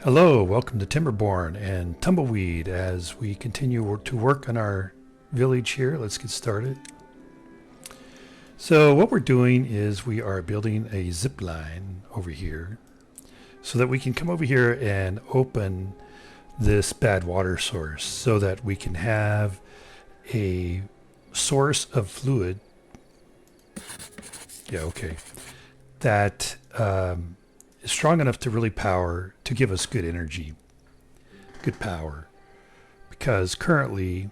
Hello, welcome to Timberborn and Tumbleweed as we continue to work on our village here. Let's get started. So what we're doing is we are building a zip line over here so that we can come over here and open this bad water source so that we can have a source of fluid. Yeah, okay. That is strong enough to really to give us good energy, good power. Because currently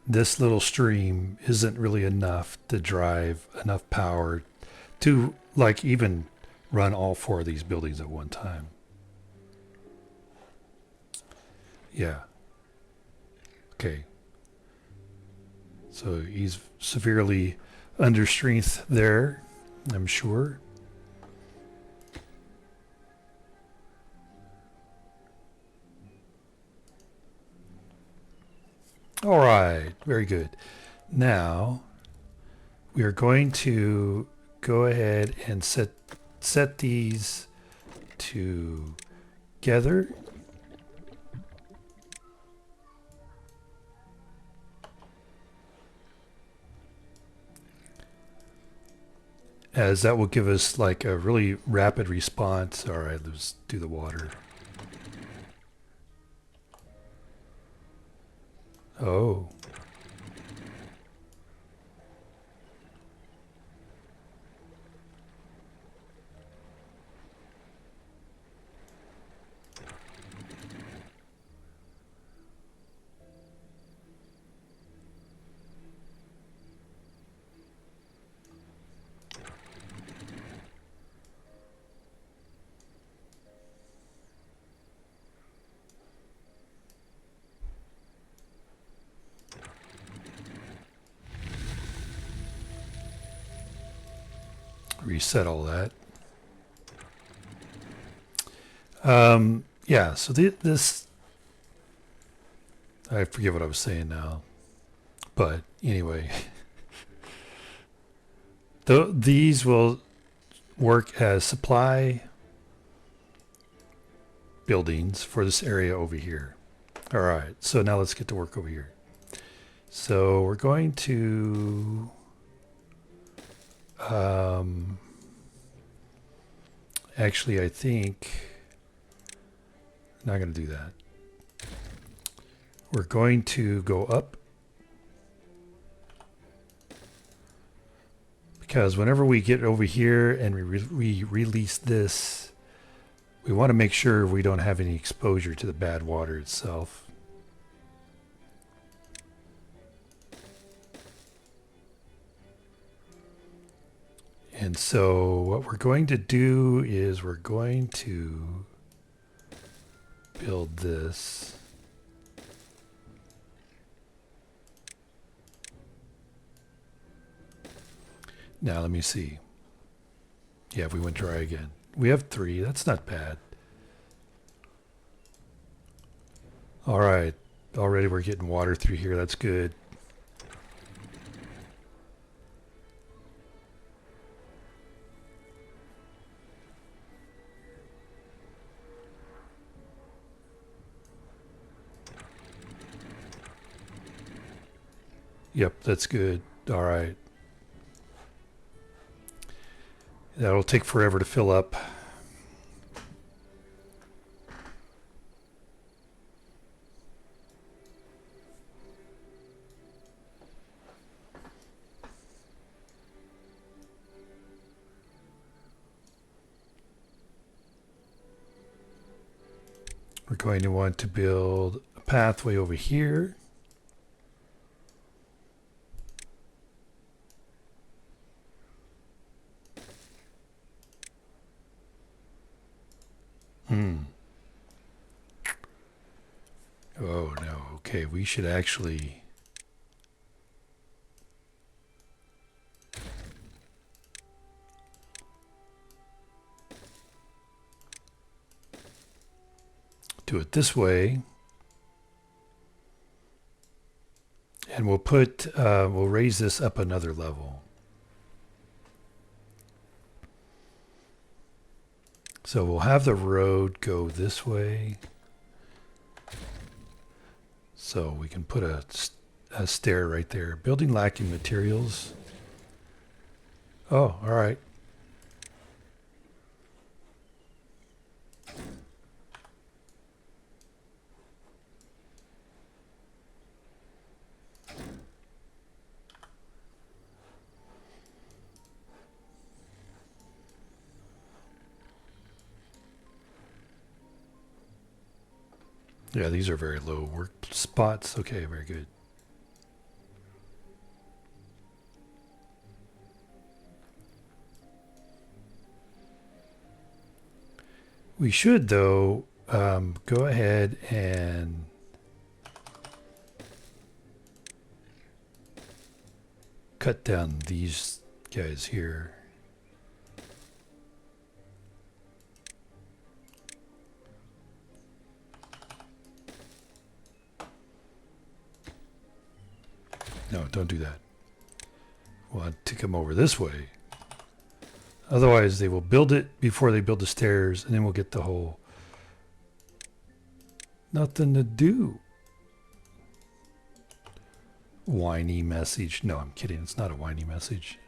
this little stream isn't really enough to drive enough power to like even run all four of these buildings at one time. Yeah. Okay. So he's severely under strength there, I'm sure. All right, very good. Now we are going to go ahead and set these together. As that will give us like a really rapid response. All right, let's do the water. Oh. Reset all that. Yeah, so this, I forget what I was saying now, but anyway, these will work as supply buildings for this area over here. All right, so now let's get to work over here. So we're going to actually, I think I'm not going to do that. We're going to go up because whenever we get over here and we release this, we want to make sure we don't have any exposure to the bad water itself. And so what we're going to do is we're going to build this. Now let me see. Yeah, we went dry again. We have 3. That's not bad. All right. Already we're getting water through here. That's good. Yep, that's good. All right. That'll take forever to fill up. We're going to want to build a pathway over here. Oh no, okay, we should actually do it this way. And we'll raise this up another level. So we'll have the road go this way. So we can put a stair right there. Building lacking materials. Oh, all right. Yeah, these are very low work spots. Okay, very good. We should, though, go ahead and cut down these guys here. No, don't do that. We want to come over this way. Otherwise, they will build it before they build the stairs, and then we'll get the whole nothing to do. Whiny message. No, I'm kidding. It's not a whiny message.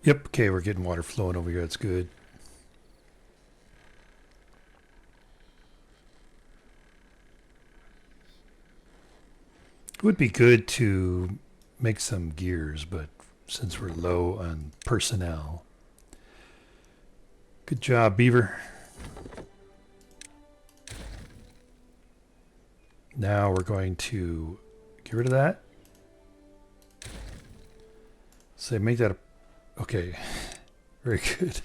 Yep, okay, we're getting water flowing over here. That's good. It would be good to make some gears, but since we're low on personnel. Good job, Beaver. Now we're going to get rid of that. Say, make that a... Okay, very good.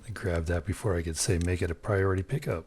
I grabbed that before I could say make it a priority pickup.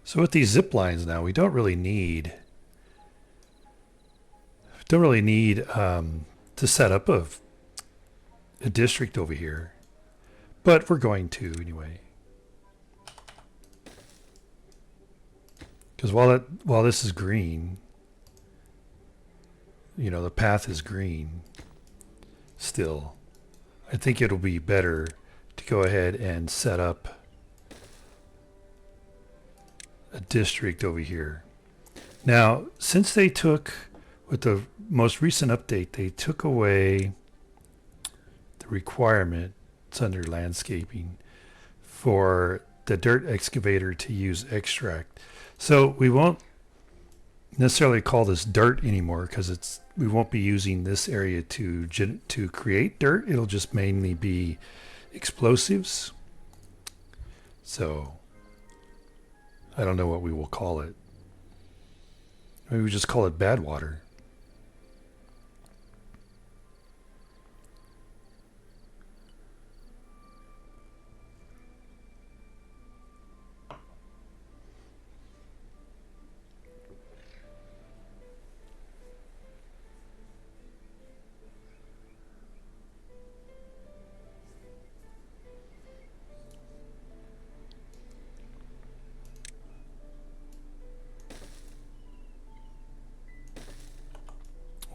So with these zip lines now, we don't really need to set up a district over here, but we're going to anyway. Because while this is green, you know, the path is green still. I think it'll be better to go ahead and set up a district over here. Now, since they took, with the most recent update, they took away the requirement, it's under landscaping, for the dirt excavator to use extract. So we won't necessarily call this dirt anymore because we won't be using this area to create dirt. It'll just mainly be explosives. So I don't know what we will call it. Maybe we just call it bad water.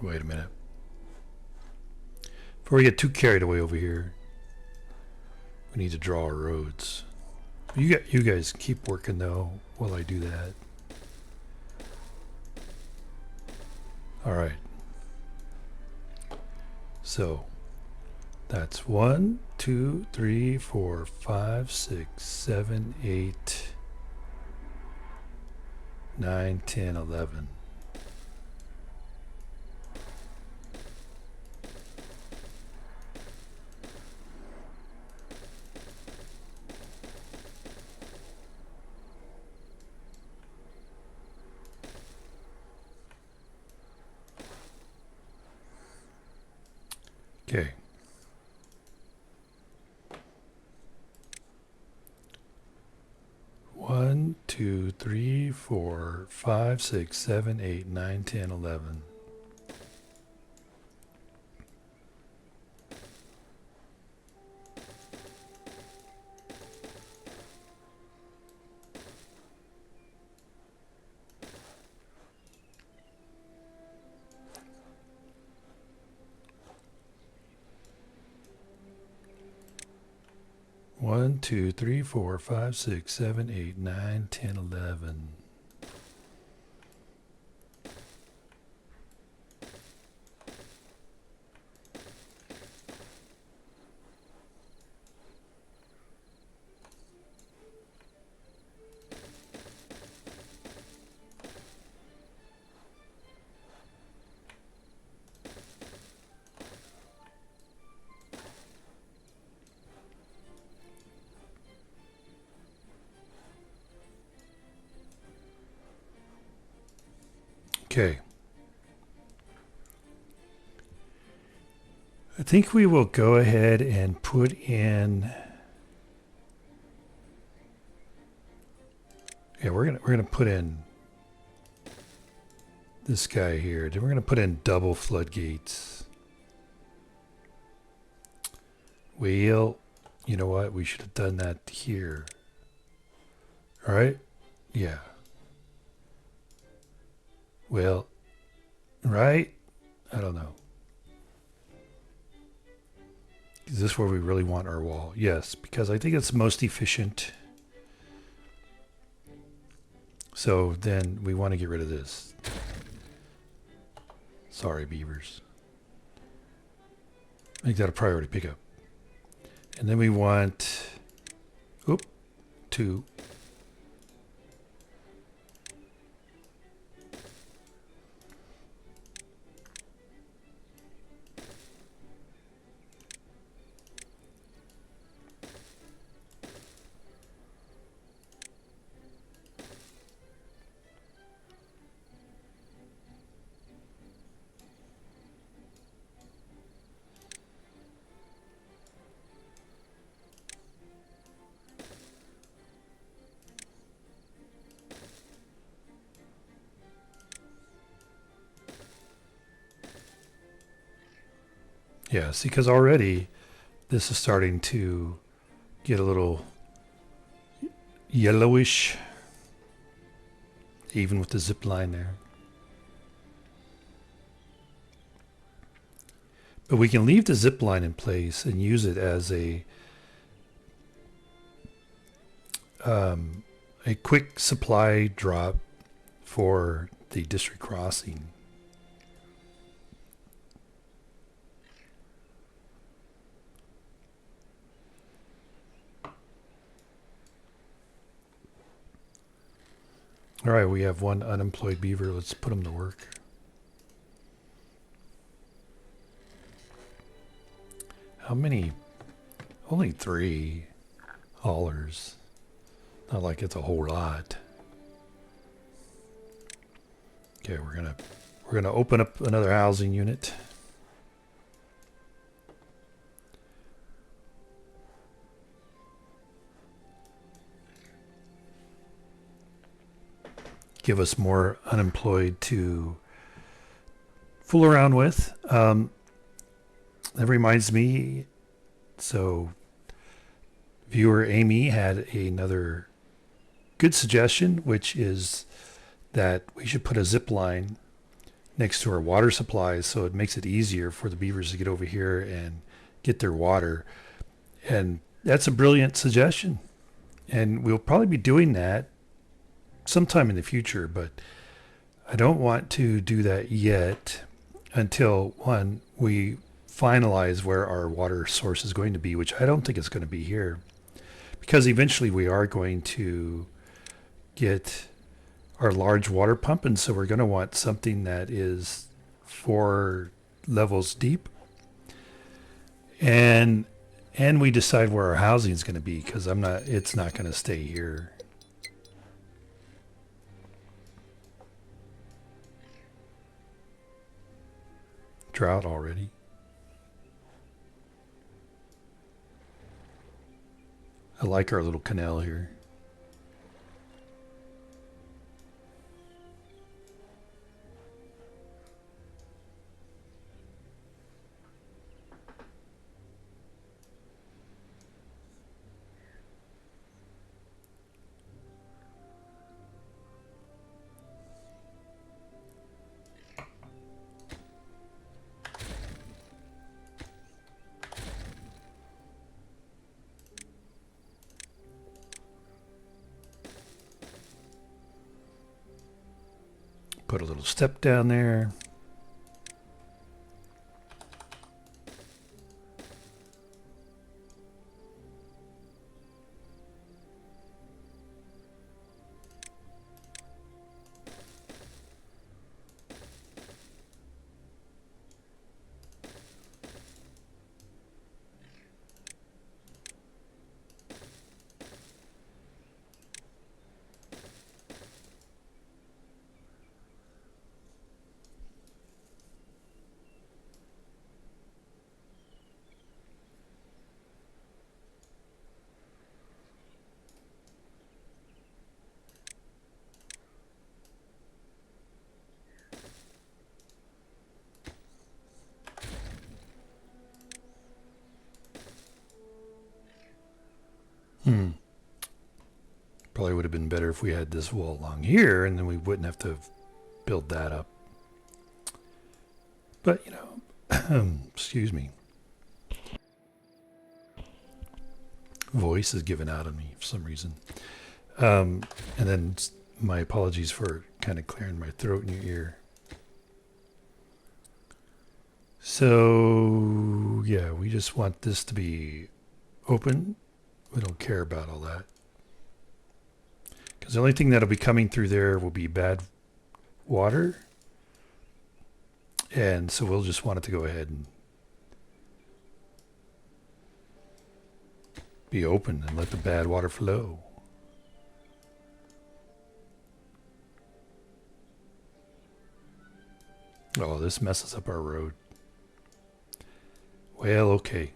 Wait a minute. Before we get too carried away over here, we need to draw our roads. You guys keep working though while I do that. All right. So that's 1, 2, 3, 4, 5, 6, 7, 8, 9, 10, 11. Okay. One, 2, 3, 4, 5, 6, 7, 8, 9, 10, 11. One, 2, 3, 4, 5, 6, 7, 8, 9, 10, 11. Okay. I think we will go ahead and put in. Yeah, we're gonna put in this guy here. Then we're gonna put in double floodgates. Well, you know what? We should have done that here. All right? Yeah. Well, right? I don't know. Is this where we really want our wall? Yes, because I think it's most efficient. So then we want to get rid of this. Sorry, beavers. Make that a priority pickup. And then we want, oop, 2. Yes, because already this is starting to get a little yellowish, even with the zip line there. But we can leave the zip line in place and use it as a quick supply drop for the district crossing. All right, we have one unemployed beaver. Let's put him to work. How many? Only 3 haulers. Not like it's a whole lot. Okay, we're gonna open up another housing unit. Give us more unemployed to fool around with. That reminds me, so viewer Amy had another good suggestion, which is that we should put a zip line next to our water supplies so it makes it easier for the beavers to get over here and get their water. And that's a brilliant suggestion. And we'll probably be doing that sometime in the future, but I don't want to do that yet until, one, we finalize where our water source is going to be, which I don't think it's going to be here, because eventually we are going to get our large water pump, and so we're going to want something that is 4 levels deep. And we decide where our housing is going to be, because it's not going to stay here. Drought already. I like our little canal here. Put a little step down there. Probably would have been better if we had this wall along here, and then we wouldn't have to build that up. But, you know, excuse me. Voice is giving out on me for some reason. And then my apologies for kind of clearing my throat in your ear. So, yeah, we just want this to be open. We don't care about all that. Because the only thing that'll be coming through there will be bad water. And so we'll just want it to go ahead and be open and let the bad water flow. Oh, this messes up our road. Well, okay.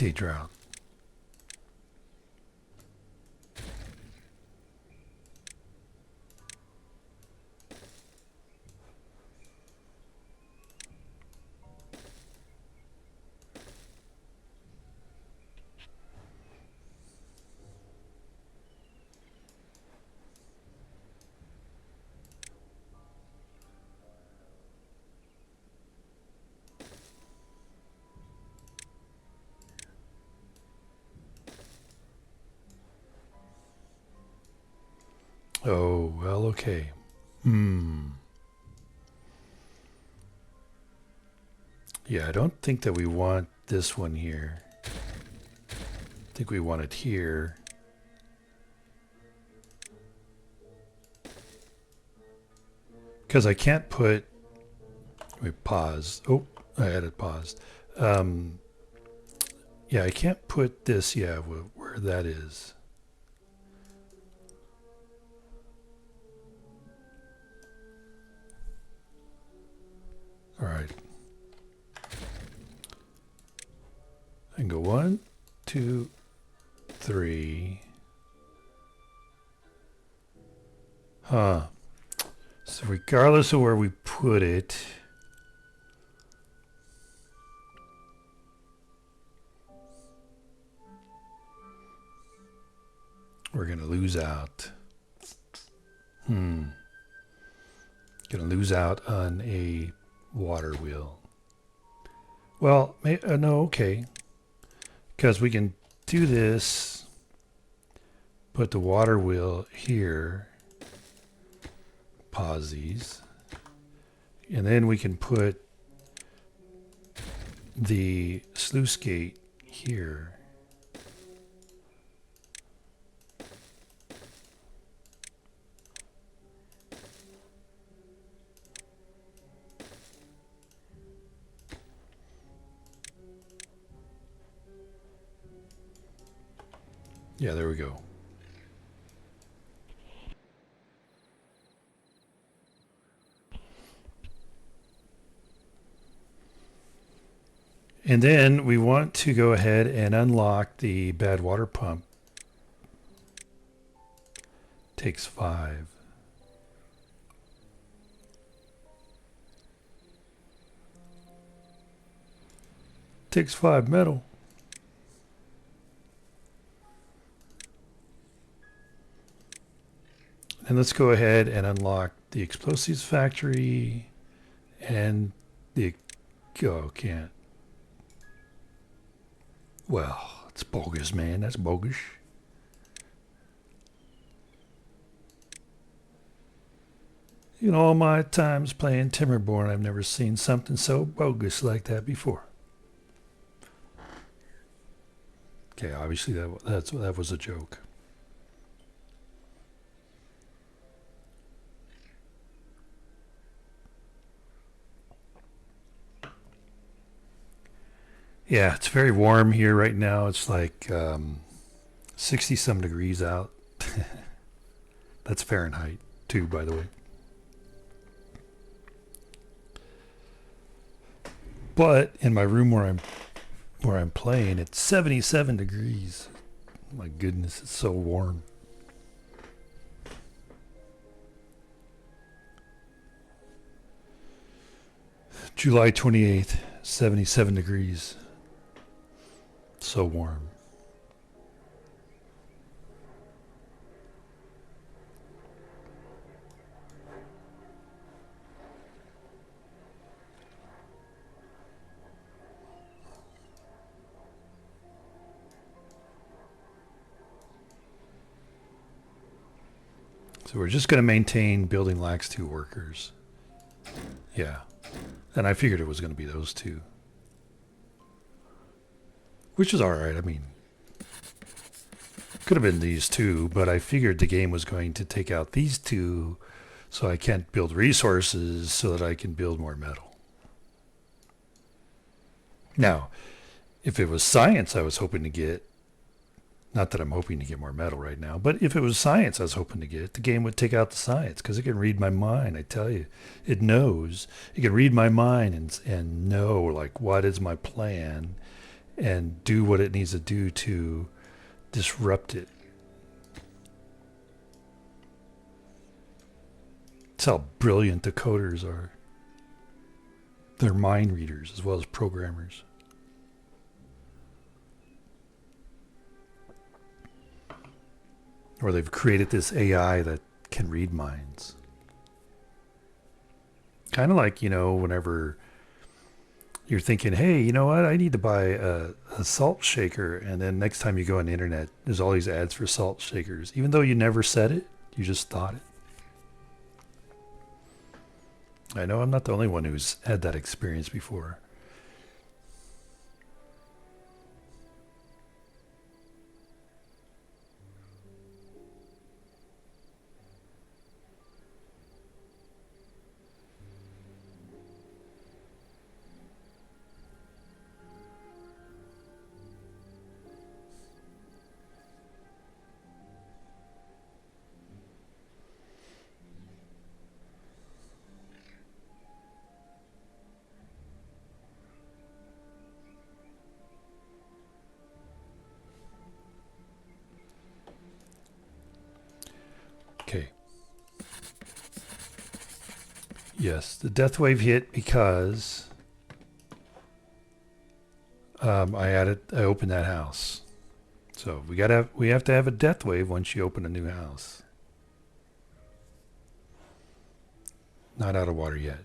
Day drought. Oh, well, okay. Yeah, I don't think that we want this one here. I think we want it here. Because I can't put... Let me pause. Oh, I had it paused. Yeah, I can't put this, where that is. All right. I can go 1, 2, 3. Huh. So regardless of where we put it, We're going to lose out. Going to lose out on a water wheel. Well, no, okay. Because we can do this. Put the water wheel here. Pause these. And then we can put the sluice gate here. Yeah, there we go. And then we want to go ahead and unlock the bad water pump. Takes 5. Takes 5 metal. And let's go ahead and unlock the explosives factory and the... Oh, can't. Well, it's bogus, man. That's bogus. In all my times playing Timberborn, I've never seen something so bogus like that before. Okay, obviously that was a joke. Yeah, it's very warm here right now. It's like 60 some degrees out. That's Fahrenheit too, by the way. But in my room where I'm playing, it's 77 degrees. My goodness, it's so warm. July 28th, 77 degrees. So warm. So we're just going to maintain building lacks 2 workers. Yeah. And I figured it was going to be those 2. Which is alright. I mean, could have been these 2, but I figured the game was going to take out these 2 so I can't build resources so that I can build more metal. Now, if it was science I was hoping to get, not that I'm hoping to get more metal right now, but if it was science I was hoping to get, the game would take out the science because it can read my mind, I tell you. It knows. It can read my mind and know, like, what is my plan and do what it needs to do to disrupt it. That's how brilliant the coders are. They're mind readers as well as programmers. Or they've created this AI that can read minds. Kind of like, whenever you're thinking, hey, you know what? I need to buy a salt shaker. And then next time you go on the internet, there's all these ads for salt shakers. Even though you never said it, you just thought it. I know I'm not the only one who's had that experience before. Okay. Yes, the death wave hit because I opened that house. So we have to have a death wave once you open a new house. Not out of water yet.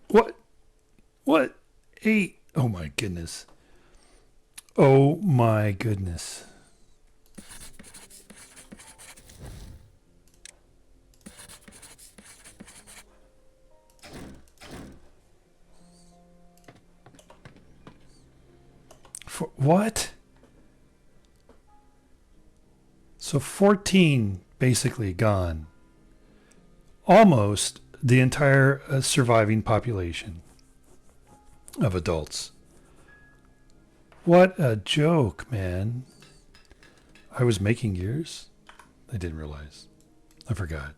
What? What? Eight? Oh my goodness. Oh my goodness. For what? So 14 basically gone. Almost the entire surviving population of adults. What a joke, man. I was making gears? I didn't realize. I forgot.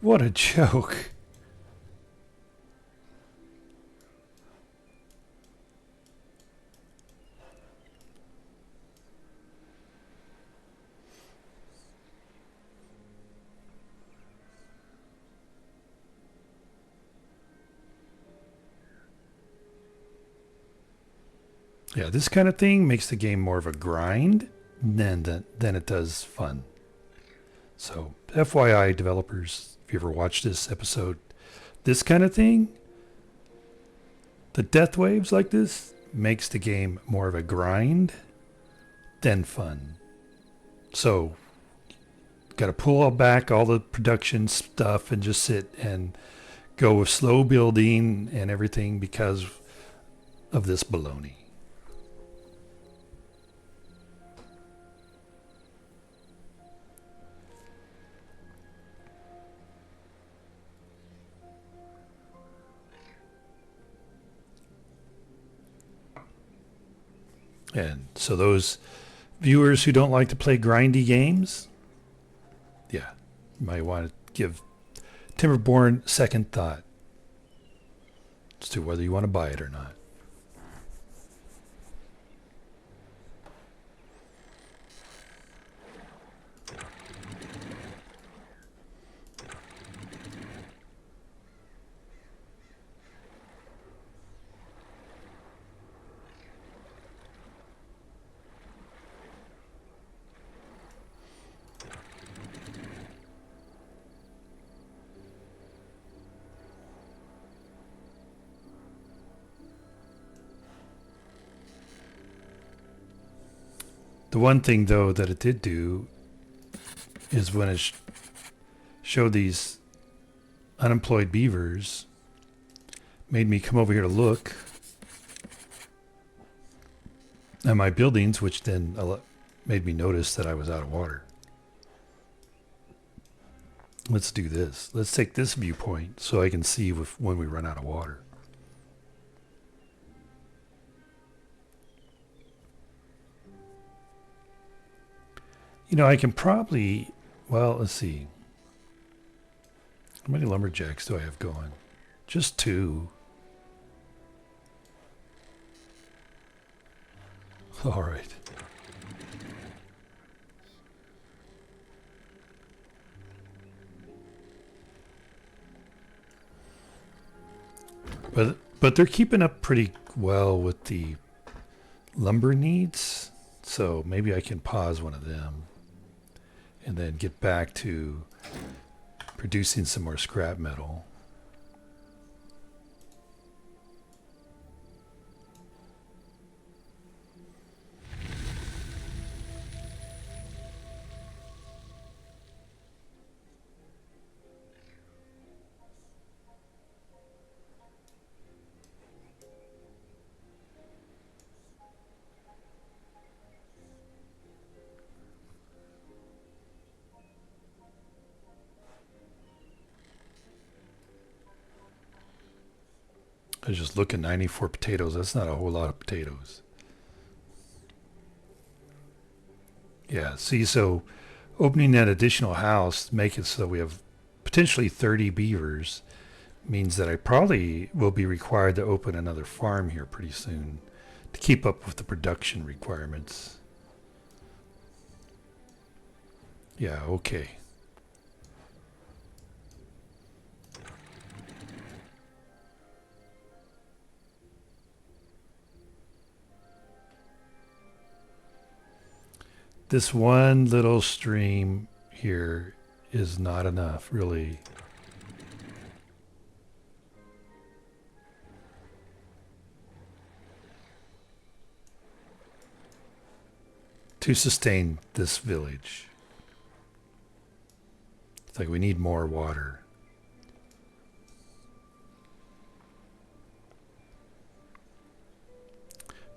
What a joke. Yeah, this kind of thing makes the game more of a grind than it does fun. So, FYI, developers, if you ever watched this episode, this kind of thing, the death waves like this, makes the game more of a grind than fun. So, got to pull back all the production stuff and just sit and go with slow building and everything because of this baloney. And so those viewers who don't like to play grindy games, yeah, you might want to give Timberborn second thought as to whether you want to buy it or not. The one thing, though, that it did do is when it showed these unemployed beavers, made me come over here to look at my buildings, which then made me notice that I was out of water. Let's do this. Let's take this viewpoint so I can see when we run out of water. You know, I can probably, well, let's see. How many lumberjacks do I have going? Just 2. All right. But they're keeping up pretty well with the lumber needs, so maybe I can pause one of them and then get back to producing some more scrap metal. I was just looking, 94 potatoes. That's not a whole lot of potatoes. Yeah, see, so opening that additional house, make it so we have potentially 30 beavers, means that I probably will be required to open another farm here pretty soon to keep up with the production requirements. Yeah, okay. This one little stream here is not enough, really. To sustain this village. It's like we need more water.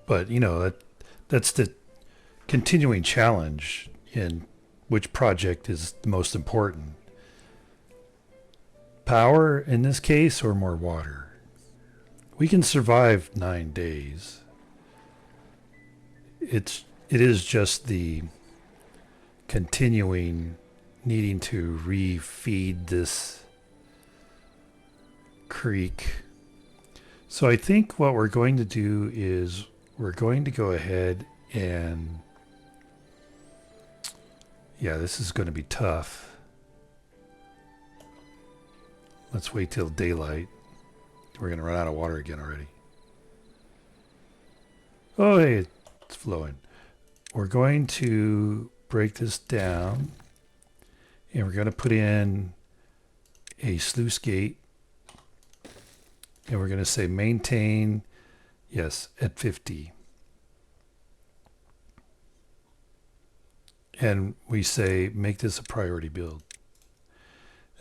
But, you know, that's the continuing challenge in which project is the most important. Power in this case or more water? We can survive 9 days. It is just the continuing needing to refeed this creek. So I think what we're going to do is we're going to go ahead and yeah, this is going to be tough. Let's wait till daylight. We're going to run out of water again already. Oh, hey, it's flowing. We're going to break this down and we're going to put in a sluice gate and we're going to say maintain, yes, at 50. And we say make this a priority build.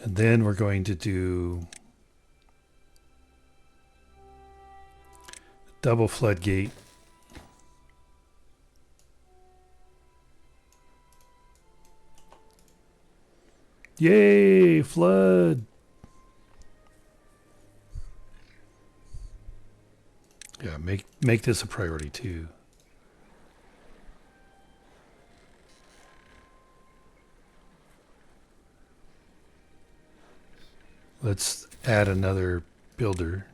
And then we're going to do double floodgate. Yay, flood. Yeah, make this a priority too. Let's add another builder.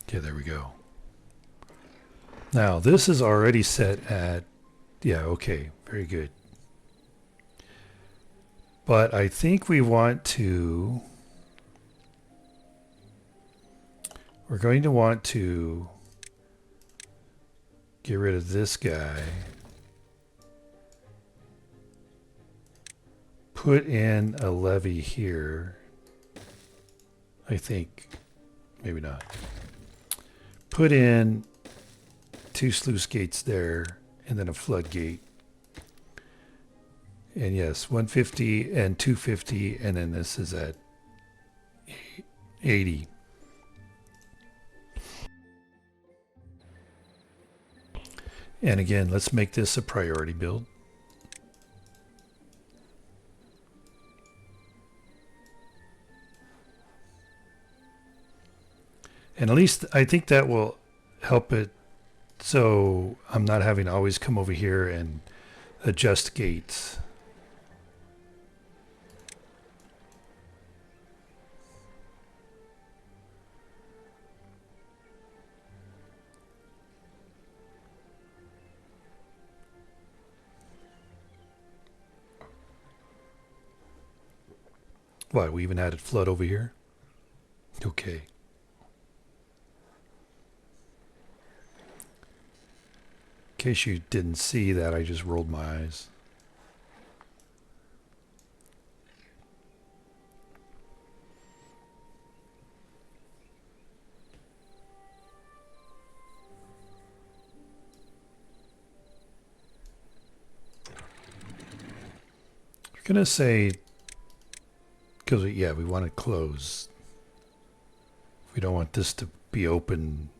Okay, there we go. Now this is already set at, yeah, okay, very good. But I think we want to, we're going to want to get rid of this guy. Put in a levee here. I think, maybe not. Put in 2 sluice gates there and then a floodgate. And yes, 150 and 250, and then this is at 80. And again, let's make this a priority build. And at least I think that will help it so I'm not having to always come over here and adjust gates. Why, we even added flood over here? Okay. In case you didn't see that, I just rolled my eyes. We're going to say, because yeah, we want to close. We don't want this to be open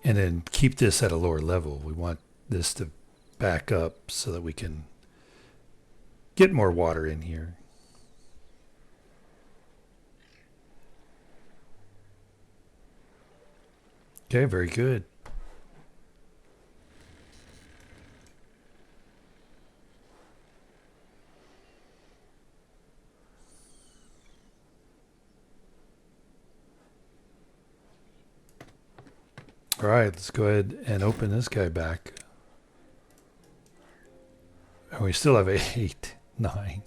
and then keep this at a lower level. We want this to back up so that we can get more water in here. Okay, very good. All right, let's go ahead and open this guy back. And we still have 8, 9.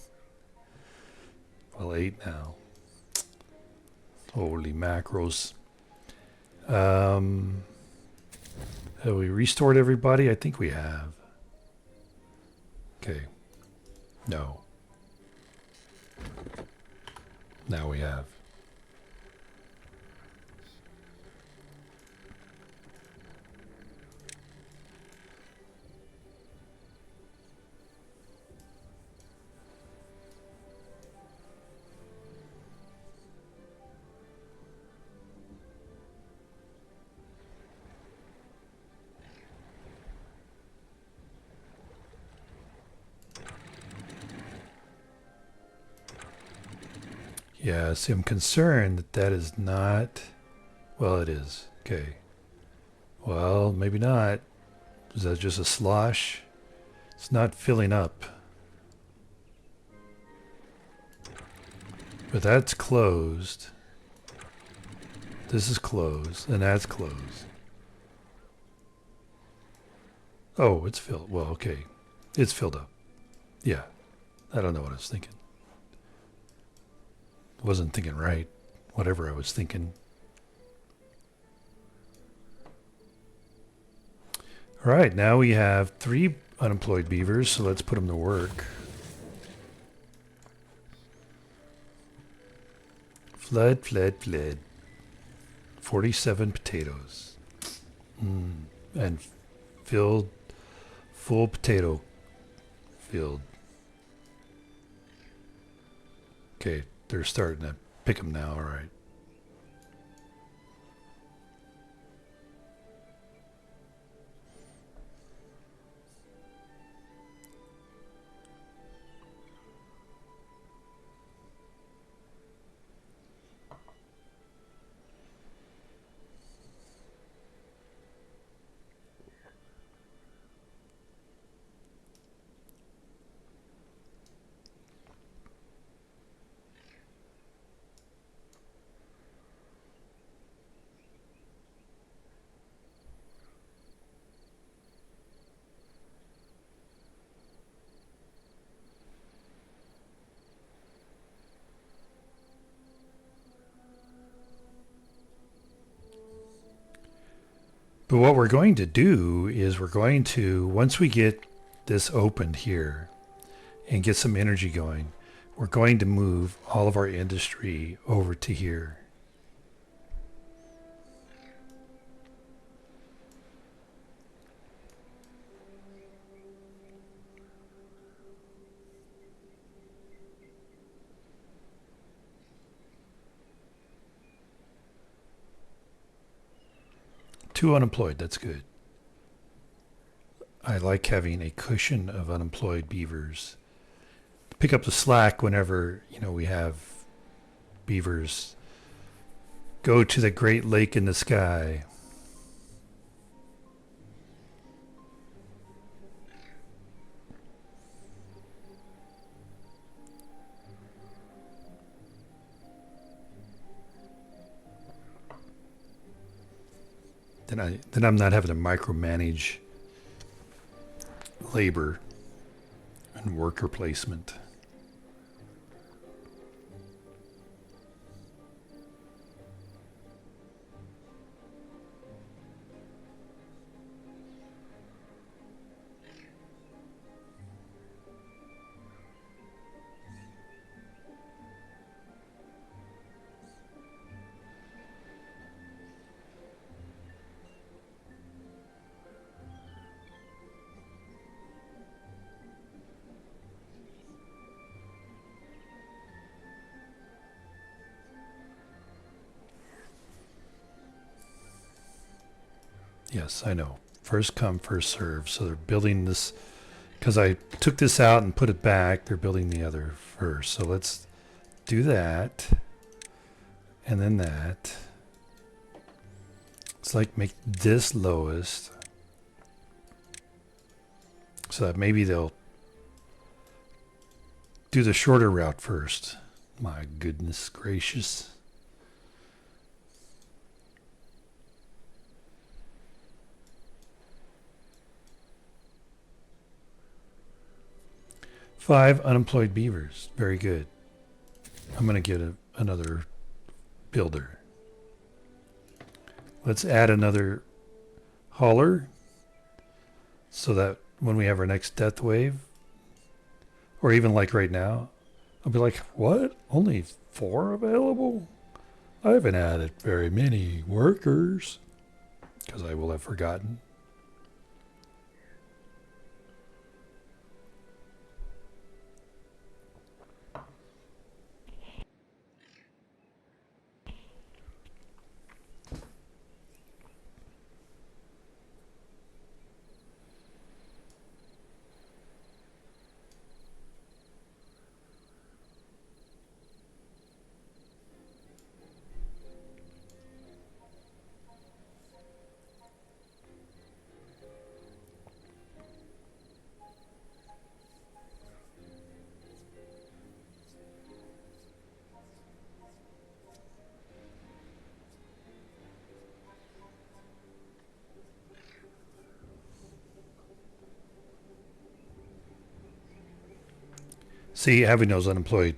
Well, 8 now. Holy macros. Have we restored everybody? I think we have. Okay. No. Now we have. Yeah, see, I'm concerned that that is not... Well, it is. Okay. Well, maybe not. Is that just a slosh? It's not filling up. But that's closed. This is closed, and that's closed. Oh, it's filled. Well, okay. It's filled up. Yeah. I don't know what I was thinking. Wasn't thinking right. Whatever I was thinking. All right, now we have 3 unemployed beavers, so let's put them to work. Flood, flood, flood. 47 potatoes. And filled, full potato field. Okay, they're starting to pick them now, all right. But what we're going to do is we're going to, once we get this opened here and get some energy going, we're going to move all of our industry over to here. Two unemployed, that's good. I like having a cushion of unemployed beavers. Pick up the slack whenever, we have beavers go to the great lake in the sky. Then I'm not having to micromanage labor and worker placement. Yes, I know. First come, first serve. So they're building this because I took this out and put it back. They're building the other first. So let's do that. And then that. It's like make this lowest. So that maybe they'll do the shorter route first. My goodness gracious. Five unemployed beavers. Very good. I'm going to get another builder. Let's add another hauler so that when we have our next death wave, or even like right now, I'll be like, what? Only 4 available? I haven't added very many workers because I will have forgotten. See, having those unemployed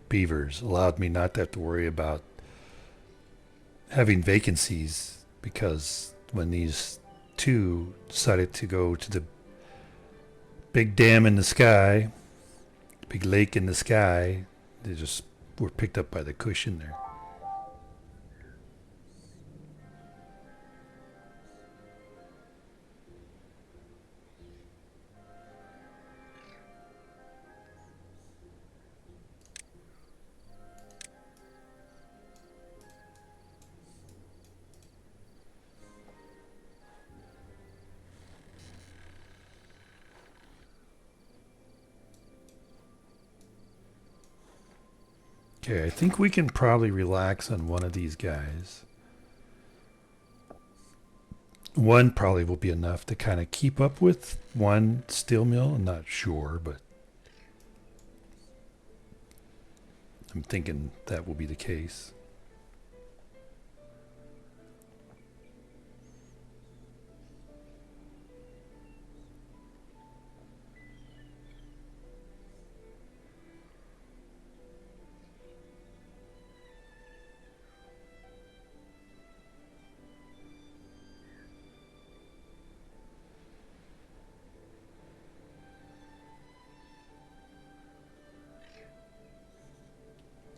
beavers allowed me not to have to worry about having vacancies, because when these 2 decided to go to the big dam in the sky, big lake in the sky, they just were picked up by the cushion there. Okay, I think we can probably relax on one of these guys. One probably will be enough to kind of keep up with one steel mill. I'm not sure, but I'm thinking that will be the case.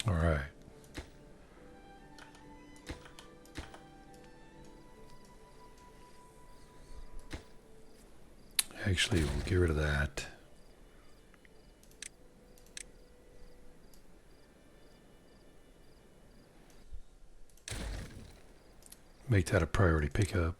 All right. Actually, we'll get rid of that. Make that a priority pickup.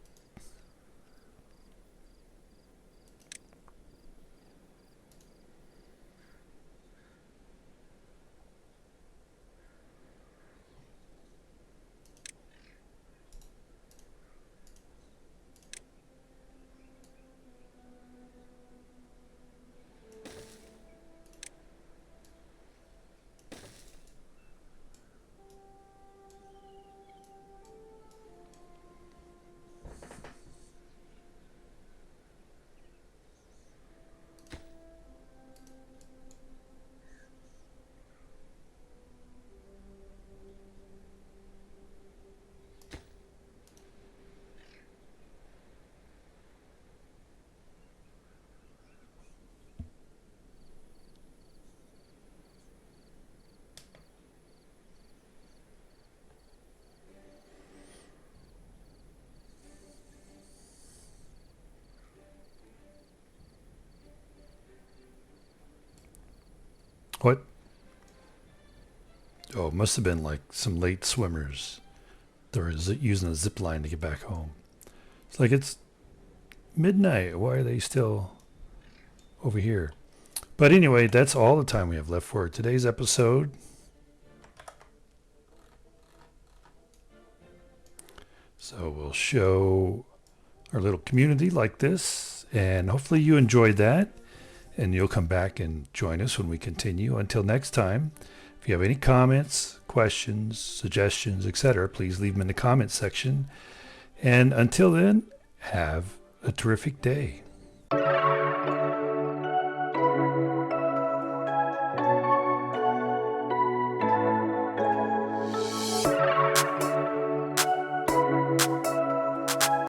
What? Oh, it must have been like some late swimmers. They were using a zip line to get back home. It's like it's midnight. Why are they still over here? But anyway, that's all the time we have left for today's episode. So we'll show our little community like this, and hopefully you enjoyed that, and you'll come back and join us when we continue. Until next time, if you have any comments, questions, suggestions, etc., please leave them in the comments section. And until then, have a terrific day.